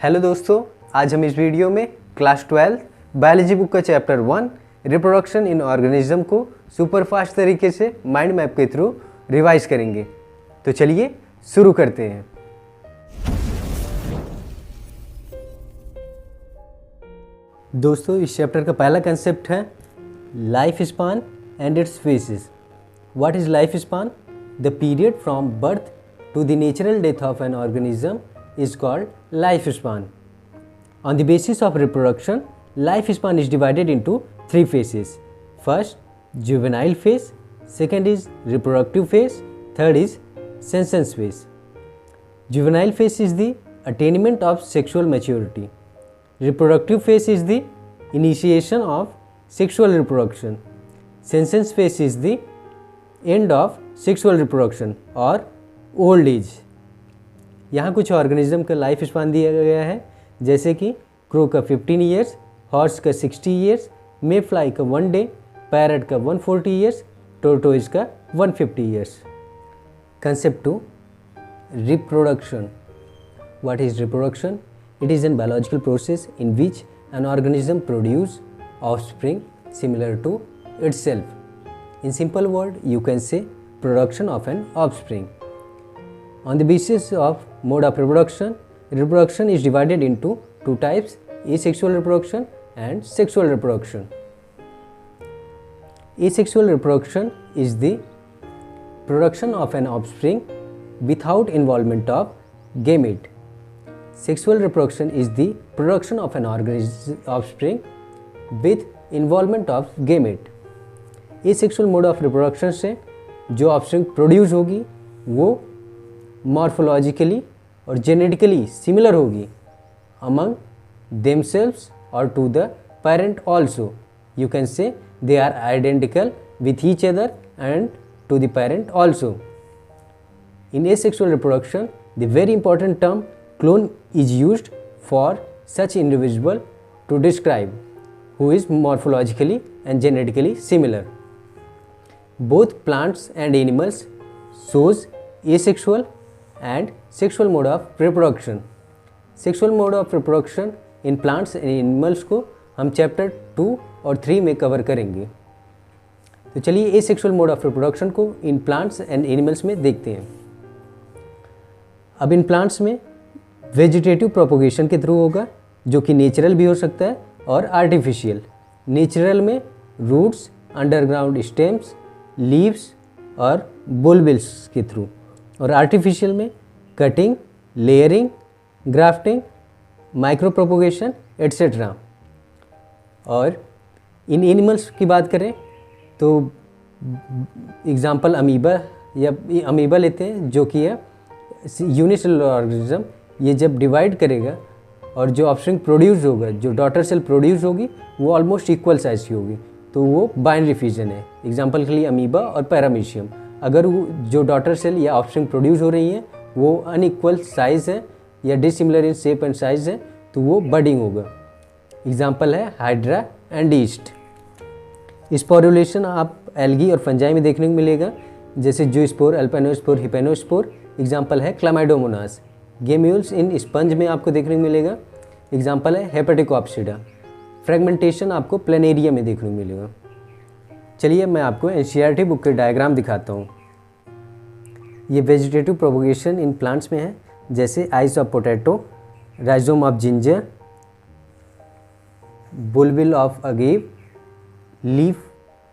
Hello दोस्तों, आज हम इस वीडियो में क्लास 12 बायोलॉजी बुक का चैप्टर 1 रिप्रोडक्शन इन ऑर्गेनिज्म को सुपर फास्ट तरीके से माइंड मैप के थ्रू रिवाइज करेंगे। तो चलिए शुरू करते हैं। दोस्तों, इस चैप्टर का पहला कंसेप्ट है life span and its phases. What is life span? The period from birth to the natural death of an organism is called lifespan. On the basis of reproduction, lifespan is divided into three phases. First, juvenile phase. Second is reproductive phase. Third is senescence phase. Juvenile phase is the attainment of sexual maturity. Reproductive phase is the initiation of sexual reproduction. Senescence phase is the end of sexual reproduction or old age. यहाँ कुछ organism का life span दिया गया है, जैसे कि crow का 15 years, horse का 60 ईयर्स, मे फ्लाई का 1 डे, पैरट का 140 ईयर्स, टोर्टोइज का 150 years. Concept 2, reproduction. What is reproduction? It is an biological process in which an organism produce offspring similar to itself. In simple word you can say production of an offspring. On the basis of mode of reproduction, reproduction is divided into two types: asexual reproduction and sexual reproduction. Asexual reproduction is the production of an offspring without involvement of gamete. Sexual reproduction is the production of an offspring with involvement of gamete. Asexual mode of reproduction से जो offspring produce होगी वो morphologically और genetically similar होगी among themselves और to the parent also. You can say they are identical with each other and to the parent also. In asexual reproduction the very important term clone is used for such individual to describe who is morphologically and genetically similar. Both plants and animals shows asexual and sexual mode of reproduction. Sexual mode of reproduction in plants and animals को हम chapter 2 और 3 में cover करेंगे। तो चलिए asexual mode of reproduction को in plants and animals में देखते हैं। अब इन प्लांट्स में वेजिटेटिव प्रोपोगेशन के थ्रू होगा, जो कि नेचुरल भी हो सकता है और आर्टिफिशियल। नेचुरल में रूट्स, अंडरग्राउंड स्टेम्स, लीव्स और बुलबिल्स के थ्रू, और आर्टिफिशियल में cutting, layering, grafting, micro propagation etcetera. और इन एनिमल्स की बात करें तो एग्जांपल अमीबा लेते हैं, जो कि है यूनिसेलुलर ऑर्गेनिज्म। ये जब डिवाइड करेगा और जो ऑफस्प्रिंग प्रोड्यूस होगा, जो डॉटर सेल प्रोड्यूस होगी, वो ऑलमोस्ट इक्वल साइज की होगी, तो वो बाइनरी फ्यूजन है। एग्जांपल के लिए अमीबा और पैरामीशियम। अगर जो डॉटर सेल या ऑफस्प्रिंग प्रोड्यूस हो रही हैं वो अनइक्वल साइज़ है या dissimilar in shape and size है, तो वो बडिंग होगा। एग्जांपल है हाइड्रा एंड ईस्ट। स्पोरुलेशन आप एल्गी और फंजाई में देखने को मिलेगा, जैसे जूस्पोर, अल्पाइनोस्पोर, हिपेनोस्पोर। एग्जांपल है क्लामाइडोमोनास। गेम्यूल्स इन स्पंज में आपको देखने को मिलेगा। एग्जांपल है हेपेटिकोप्सिडा। फ्रेगमेंटेशन आपको प्लेनेरिया में देखने को मिलेगा। चलिए मैं आपको एनसीईआरटी बुक के डायग्राम दिखाता हूँ। ये वेजिटेटिव प्रोपोगेशन इन प्लांट्स में है, जैसे eyes of potato, rhizome of ginger, बुलबिल of agave, leaf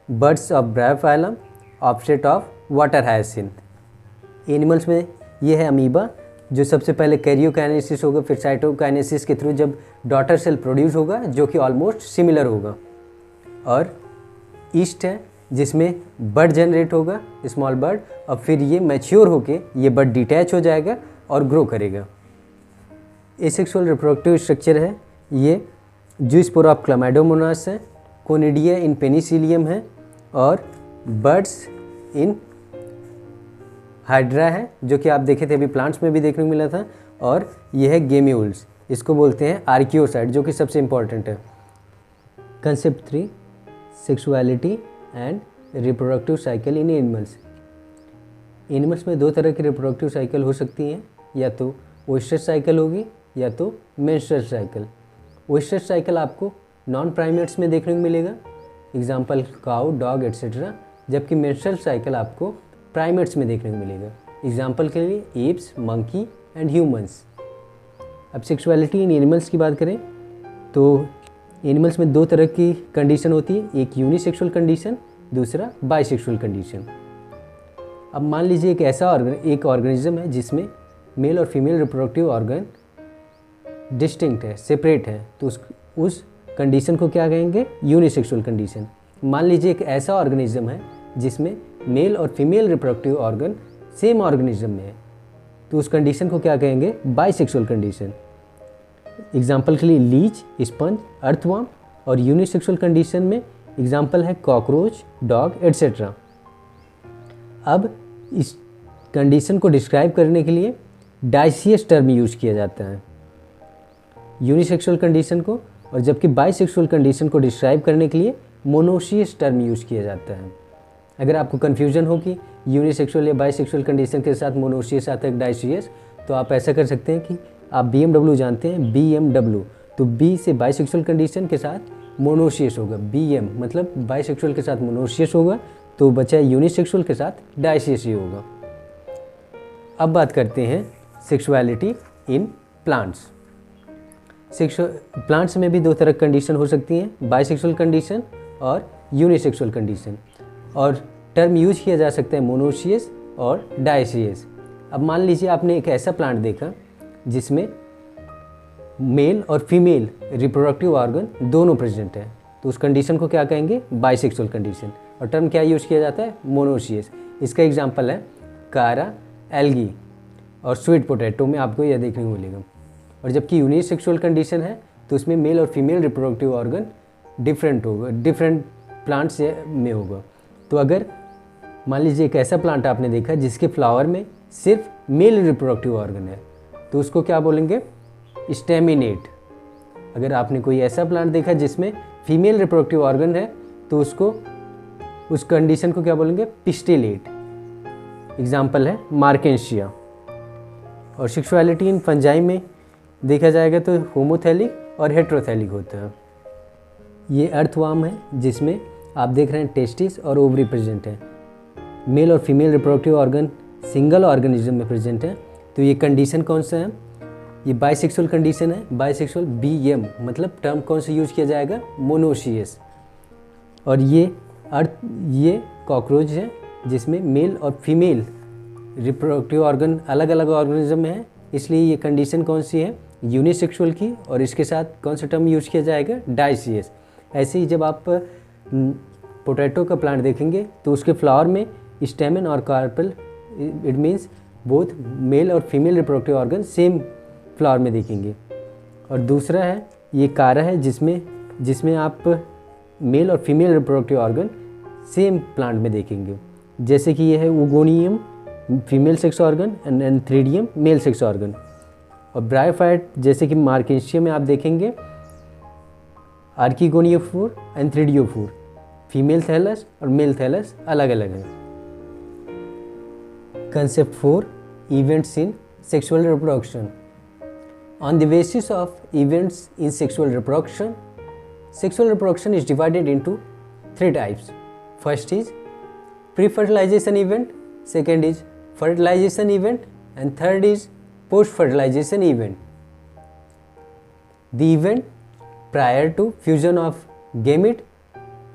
buds of Bryophyllum, offset of water hyacinth. Animals में ये है अमीबा, जो सबसे पहले कैरियोकाइनेसिस होगा, फिर साइटोकाइनेसिस के थ्रू जब डॉटर सेल प्रोड्यूस होगा, जो कि ऑलमोस्ट सिमिलर होगा। और ईस्ट है, जिसमें बड जनरेट होगा, स्मॉल बड, और फिर ये मैच्योर होके ये बड डिटैच हो जाएगा और ग्रो करेगा। एसेक्सुअल रिप्रोडक्टिव स्ट्रक्चर है, ये जूस्पोर ऑफ क्लामाइडोमोनास है, कोनिडिया इन पेनिसिलियम है, और बर्ड्स इन हाइड्रा है, जो कि आप देखे थे अभी प्लांट्स में भी देखने को मिला था। और यह है गेम्यूल्स, इसको बोलते हैं आर्कियोसाइट, जो कि सबसे इंपॉर्टेंट है। Concept 3, sexuality and reproductive cycle in animals. Animals में दो तरह की रिप्रोडक्टिव साइकिल हो सकती हैं, या तो ओइस्टर साइकिल होगी या तो मेंस्ट्रुअल साइकिल। ओएस्ट्रस साइकिल आपको नॉन प्राइमेट्स में देखने को मिलेगा, एग्जाम्पल काउ, डॉग एट्सेट्रा, जबकि मेंस्ट्रुअल साइकिल आपको प्राइमेट्स में देखने को मिलेगा, एग्जाम्पल के लिए एप्स, मंकी एंड ह्यूमंस। अब सेक्सुअलिटी इन एनिमल्स की बात करें तो एनिमल्स में दो तरह की कंडीशन होती है, एक यूनिसेक्सुअल कंडीशन, दूसरा बाइसेक्सुअल कंडीशन। अब मान लीजिए एक ऑर्गेनिज्म है जिसमें मेल और फीमेल रिप्रोडक्टिव ऑर्गन डिस्टिंक्ट है, सेपरेट है, तो उस कंडीशन को क्या कहेंगे? Unisexual condition. मान लीजिए एक ऐसा ऑर्गेनिज्म है जिसमें मेल और female reproductive organ same organism में है, तो उस कंडीशन को क्या कहेंगे? Bisexual condition. एग्जाम्पल के लिए लीच, स्पंज, अर्थवर्म, और यूनिसेक्सुअल कंडीशन में एग्जाम्पल है कॉकरोच, डॉग एट्सेट्रा। अब इस कंडीशन को डिस्क्राइब करने के लिए डाइसियस टर्म यूज किया जाता है यूनिसेक्सुअल कंडीशन को, और जबकि बाइसेक्सुअल कंडीशन को डिस्क्राइब करने के लिए मोनोशियस टर्म यूज किया जाता है। अगर आपको कन्फ्यूजन हो कि यूनिसेक्सुअल या बाइसेक्सुअल कंडीशन के साथ मोनोशियस आता है डाइसियस, तो आप ऐसा कर सकते हैं कि आप BMW जानते हैं, BMW, तो B से बाइसेक्सुअल कंडीशन के साथ मोनोशियस होगा, BM मतलब बाइसेक्सुअल के साथ मोनोशियस होगा, तो बचा यूनिसेक्सुअल के साथ डाइसियस ही होगा। अब बात करते हैं सेक्सुअलिटी इन प्लांट्स। प्लांट्स में भी दो तरह की कंडीशन हो सकती हैं, बाइसेक्सुअल कंडीशन और यूनिसेक्सुअल कंडीशन, और टर्म यूज किया जा सकता है मोनोशियस और डाइसियस। अब मान लीजिए आपने एक ऐसा प्लांट देखा जिसमें मेल और फीमेल रिप्रोडक्टिव ऑर्गन दोनों प्रेजेंट है, तो उस कंडीशन को क्या कहेंगे? बाइसेक्सुअल कंडीशन, और टर्म क्या यूज किया जाता है? मोनोशियस। इसका एग्जांपल है कारा, एल्गी और स्वीट पोटैटो में आपको यह देखने को मिलेगा। और जबकि यूनिसेक्सुअल कंडीशन है तो उसमें मेल और फीमेल रिप्रोडक्टिव ऑर्गन डिफरेंट होगा, डिफरेंट प्लांट्स में होगा। तो अगर मान लीजिए एक ऐसा प्लांट आपने देखा जिसके फ्लावर में सिर्फ मेल रिप्रोडक्टिव ऑर्गन है, तो उसको क्या बोलेंगे? स्टेमिनेट। अगर आपने कोई ऐसा प्लांट देखा जिसमें फीमेल रिप्रोडक्टिव ऑर्गन है, तो उस कंडीशन को क्या बोलेंगे? पिस्टिलेट। एग्जाम्पल है मार्केंशिया। और सेक्सुअलिटी इन फंजाई में देखा जाएगा तो होमोथैलिक और हेट्रोथैलिक होता है। ये अर्थवर्म है जिसमें आप देख रहे हैं टेस्टिस और ओवरी प्रेजेंट है, मेल और female reproductive organ single organism में प्रेजेंट है। तो ये कंडीशन कौन सा है? ये बाइसेक्सुअल कंडीशन है, बाइसेक्सुअल BM मतलब टर्म कौन सा यूज किया जाएगा? मोनोशियस। और ये कॉकरोच है जिसमें मेल और फीमेल रिप्रोडक्टिव ऑर्गन अलग अलग ऑर्गेनिज्म में है, इसलिए ये कंडीशन कौन सी है? यूनिसेक्सुअल की, और इसके साथ कौन सा टर्म यूज किया जाएगा? डाइसियस। ऐसे ही जब आप पोटैटो का प्लांट देखेंगे तो उसके फ्लावर में स्टेमन और carpel, it means both male और female reproductive organ same flower में देखेंगे। और दूसरा है ये कारा है जिसमें आप मेल और female reproductive organ same plant में देखेंगे, जैसे कि ये है उगोनियम female sex organ and antheridium male sex organ. और ब्रायोफाइट जैसे कि मार्केंशिया में आप देखेंगे आर्किगोनियोफोर, एंथ्रीडियोफोर, फीमेल थैलस और मेल थैलस अलग अलग है। Concept 4, events in sexual reproduction. On the basis of events in sexual reproduction is divided into 3 types. First is pre-fertilization event, second is fertilization event, and third is post-fertilization event. The event prior to fusion of gamete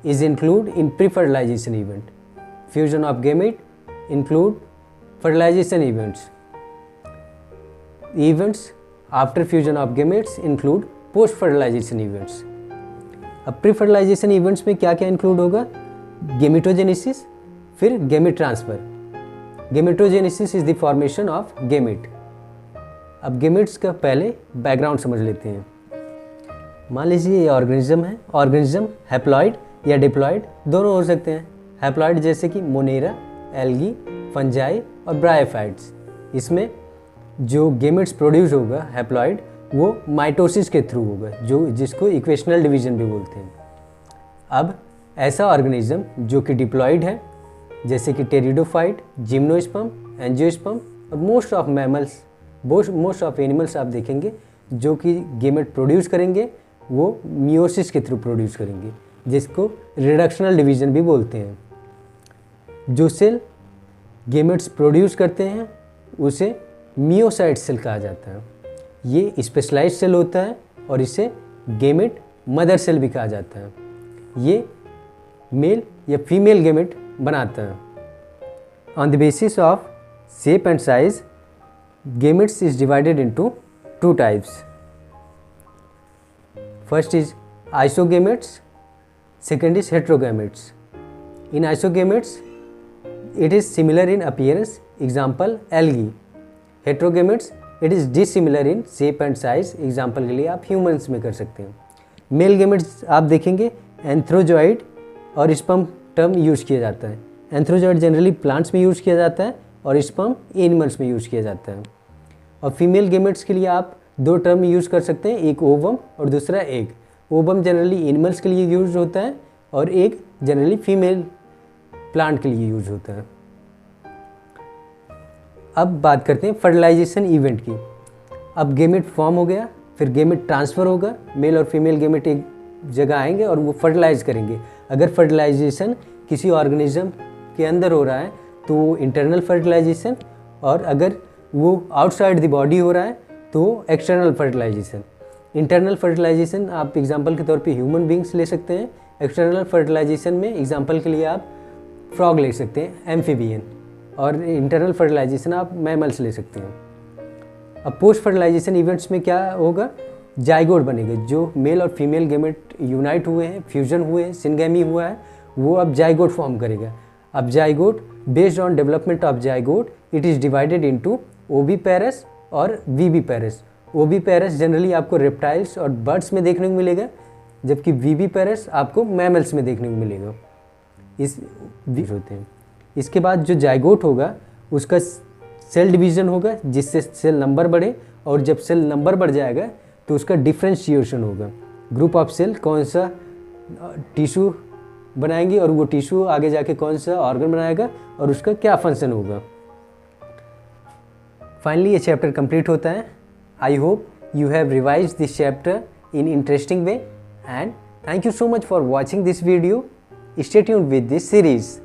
is included in pre-fertilization event. Fusion of gamete include fertilization events. Events after fusion of gametes include post fertilization events. अब pre fertilisation events में क्या क्या include होगा? Gametogenesis, फिर gamete transfer. Gametogenesis is the formation of gamete. अब gametes का पहले background समझ लेते हैं। मान लीजिए ये ऑर्गेनिज्म है, ऑर्गेनिज्म हैप्लॉइड या डिप्लॉइड दोनों हो सकते हैं। हैप्लॉइड जैसे कि मोनेरा, एल्गी, फंजाई और ब्रायोफाइट्स। इसमें जो गेमेट्स प्रोड्यूस होगा हैप्लॉइड, वो माइटोसिस के थ्रू होगा, जिसको इक्वेशनल डिवीजन भी बोलते हैं। अब ऐसा ऑर्गेनिज्म जो कि डिप्लॉइड है, जैसे कि टेरिडोफाइट, जिम्नोस्पर्म, एंजियोस्पर्म और मोस्ट ऑफ एनिमल्स आप देखेंगे जो कि गेमेट प्रोड्यूस करेंगे वो मियोसिस के थ्रू प्रोड्यूस करेंगे, जिसको रिडक्शनल डिवीज़न भी बोलते हैं। जो सेल गेमेट्स प्रोड्यूस करते हैं उसे मियोसाइट सेल कहा जाता है। ये स्पेशलाइज्ड सेल होता है और इसे गेमेट मदर सेल भी कहा जाता है। ये मेल या फीमेल गेमेट बनाता है। On the basis of shape and size, gametes is divided into two types. First is isogametes, second is heterogametes. In isogametes, it is similar in appearance, example algae. Heterogametes, it is dissimilar in shape and size, example के लिए आप humans में कर सकते हैं। Mail gametes आप देखेंगे antherozoid और स्पर्म टर्म यूज़ किया जाता है। एंथ्रोजॉइड जनरली प्लांट्स में यूज़ किया जाता है और स्पर्म एनिमल्स में यूज़ किया जाता है। और फीमेल गेमेट्स के लिए आप दो टर्म यूज़ कर सकते हैं, एक ओवम और दूसरा एग। ओवम जनरली एनिमल्स के लिए यूज होता है और एग जनरली फीमेल प्लांट के लिए यूज होता है। अब बात करते हैं फर्टिलाइजेशन इवेंट की। अब गेमेट फॉर्म हो गया, फिर गेमेट ट्रांसफ़र होगा, मेल और फीमेल गेमेट एक जगह आएंगे और वो फर्टिलाइज करेंगे। अगर फर्टिलाइजेशन किसी ऑर्गेनिज्म के अंदर हो रहा है तो वो इंटरनल फर्टिलाइजेशन, और अगर वो आउटसाइड द बॉडी हो रहा है तो एक्सटर्नल फर्टिलाइजेशन। इंटरनल फर्टिलाइजेशन आप एग्जांपल के तौर पे ह्यूमन बींग्स ले सकते हैं। एक्सटर्नल फर्टिलाइजेशन में एग्जांपल के लिए आप फ्रॉग ले सकते हैं, एम्फीबियन। और इंटरनल फर्टिलाइजेशन आप मैमल्स ले सकते हैं। अब पोस्ट फर्टिलाइजेशन इवेंट्स में क्या होगा, जाइगोट बनेगा। जो मेल और फीमेल गेमेट यूनाइट हुए हैं, फ्यूजन हुए हैं, सिनगेमी हुआ है, वो अब जाइगोट फॉर्म करेगा। अब zygote, based on development of zygote, it is divided into oviparous और विविपेरस। ओविपेरस जनरली आपको रेप्टाइल्स और बर्ड्स में देखने को मिलेगा, जबकि विविपेरस आपको मैमल्स में देखने को मिलेगा। इस होते हैं। इसके बाद जो जाइगोट होगा उसका सेल डिवीज़न होगा, जिससे सेल नंबर बढ़े, और जब सेल नंबर बढ़ जाएगा तो उसका डिफ्रेंशिएशन होगा। ग्रुप ऑफ सेल कौन सा टिश्यू बनाएंगे और वो टिश्यू आगे जाके कौन सा ऑर्गन बनाएगा और उसका क्या फंक्शन होगा। फाइनली ये चैप्टर कंप्लीट होता है। I hope you have revised this chapter in interesting way, and thank you so much for watching this video. Stay tuned with this series.